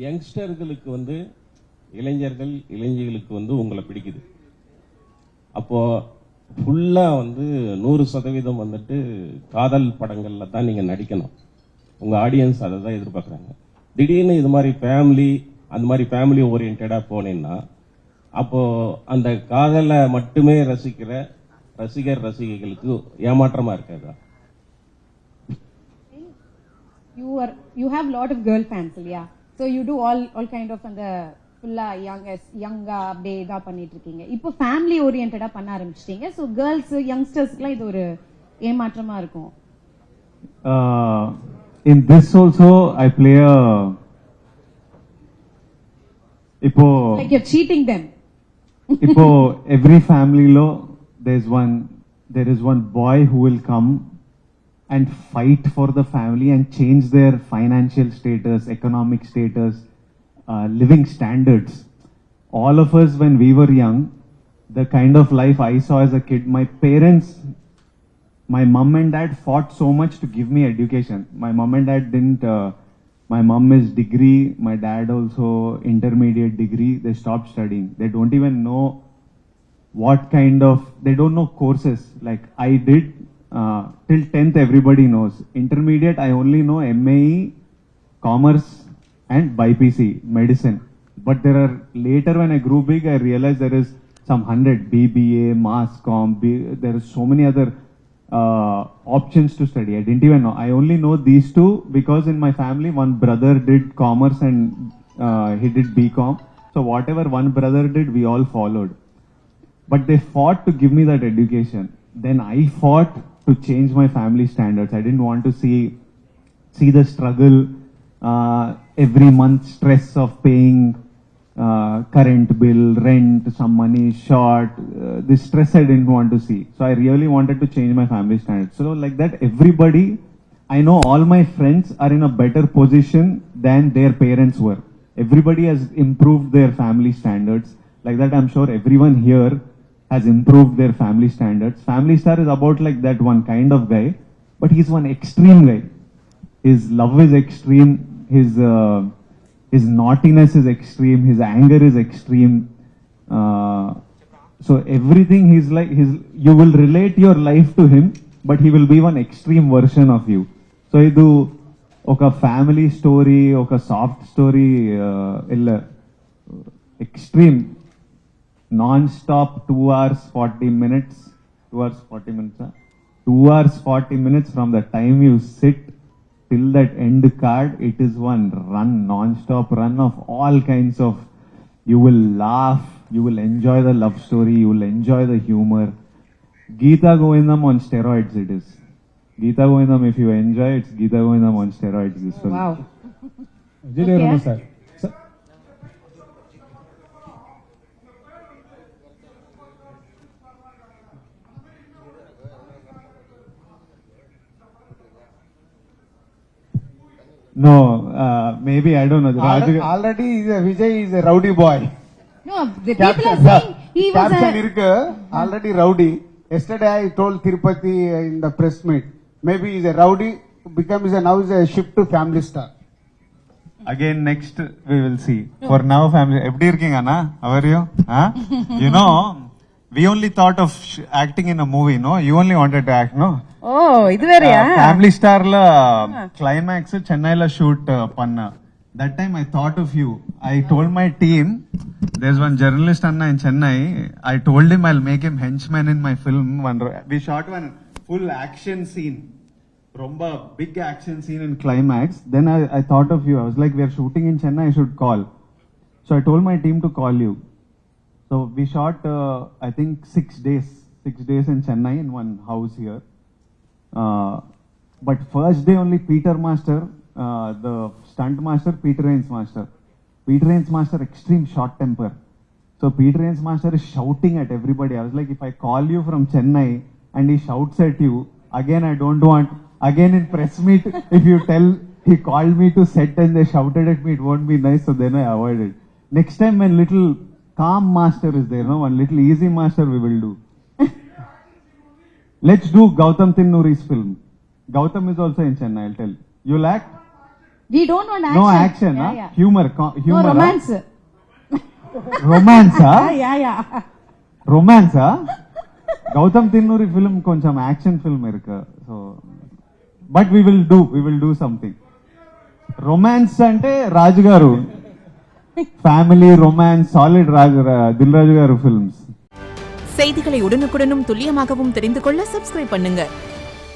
யங்ஸ்டர்களுக்கு வந்து இளைஞர்களுக்கு வந்து உங்களை பிடிக்குது. அப்போ ஃபுல்லா வந்து 100% வந்துட்டு காதல் படங்கள்ல தான் நீங்க நடிக்கணும். உங்க ஆடியன்ஸ் அதை தான் எதிர்பார்க்குறாங்க. திடீர்னு இது மாதிரி அந்த மாதிரி ஃபேமிலி ஓரியன்டா போனீங்கன்னா அப்போ அந்த காதலை மட்டுமே ரசிக்கிற ரசிகைகளுக்கு ஏமாற்றமா இருக்காதா? You have lot of girl fans, yeah. So you do all kind of அந்த ஃபுல்லா யங்கா அப்படியே இதா பண்ணிட்டு இருக்கீங்க. இப்போ ஃபேமிலி ஓரியன்டா பண்ண ஆரம்பிச்சிட்டீங்க. ஸோ கேர்ள்ஸ் யங்ஸ்டர்ஸ்க்குலாம் இது ஒரு ஏமாற்றமா இருக்கும். In this also I play a இப்போ like you're cheating them. இப்போ every family lo there is one boy who will come and fight for the family and change their financial status, economic status, living standards. All of us when we were young, the kind of life I saw as a kid, my mom and dad fought so much to give me education. My mom and dad didn't, my mom is degree, my dad also intermediate degree. They stopped studying. They don't even know they don't know courses like I did. Till 10th everybody knows. Intermediate I only know MAE, commerce and BPC, medicine. But later when I grew big, I realized there is some 100 BBA, Mass Com, there is so many other options to study. I didn't even know. I only know these two because in my family, one brother did commerce and he did BCom. So whatever one brother did, we all followed. But they fought to give me that education. Then I fought to change my family standards. I didn't want to see the struggle, every month stress of paying current bill, rent, some money short. This stress I didn't want to see. So I really wanted to change my family standards. So like that, everybody, I know all my friends are in a better position than their parents were. Everybody has improved their family standards. Like that, I'm sure everyone here has improved their family standards. Family Star is about like that one kind of guy, but he's one extreme guy. His love is extreme. His naughtiness is extreme. His anger is extreme. So everything you will relate your life to him, but he will be one extreme version of you. So idu oka family story, oka soft story illa extreme non-stop 2 hours 40 minutes 2 hours 40 minutes 2 hours 40 minutes from the time you sit till that end card. It is one run, non-stop run of all kinds of, you will laugh, you will enjoy the love story, you will enjoy the humor. Geeta Govindam on steroids it is. Geeta Govindam, if you enjoy, it's Geeta Govindam on steroids, this film. Wow. Okay. Sir. No, maybe I don't know. Already Vijay is a rowdy boy. No, the people are saying he was Captain irukku already rowdy. Yesterday I told Tirupati in the press meet, maybe he's a rowdy, now is a shift to Family Star. Again next we will see. For now family. Eppadi irkinga Anna? How are you? You know, we only thought of acting in a movie, no? You only wanted to act, no? Oh, idu veriya? Family Star la climax Chennai la shoot panna. That time I thought of you. I told my team, there's one journalist Anna in Chennai. I told him I'll make him henchman in my film. We shot one full action scene. Romba big action scene in climax. Then I thought of you. I was like, we are shooting in Chennai, I should call. So I told my team to call you. So we shot, I think 6 days in Chennai in one house here. But first day only Peter Master, the stunt master, Peter Rains Master. Peter Rains Master, extreme short temper. So Peter Rains Master is shouting at everybody. I was like, if I call you from Chennai and he shouts at you, again I don't want, again in press meet, if you tell he called me to set and they shouted at me, it won't be nice. So then I avoided. Next time when little calm master is there, no, one little easy master we will do. Let's do Gautam Tinnuri's film. Gautam is also in Chennai, I'll tell you. You'll act? We don't want action. No action, Yeah, huh? yeah. Humor, No humor. huh? romance. Romance, huh? Yeah, yeah. Romance, huh? Gautam Tinnuri film koncham action film irukku. So, but we will do something. Romance ante Raju garu. Family romance, solid Dil Raju garu films. செய்திகளை உடனுக்குடனும் துல்லியமாகவும் தெரிந்து கொள்ள subscribe பண்ணுங்க.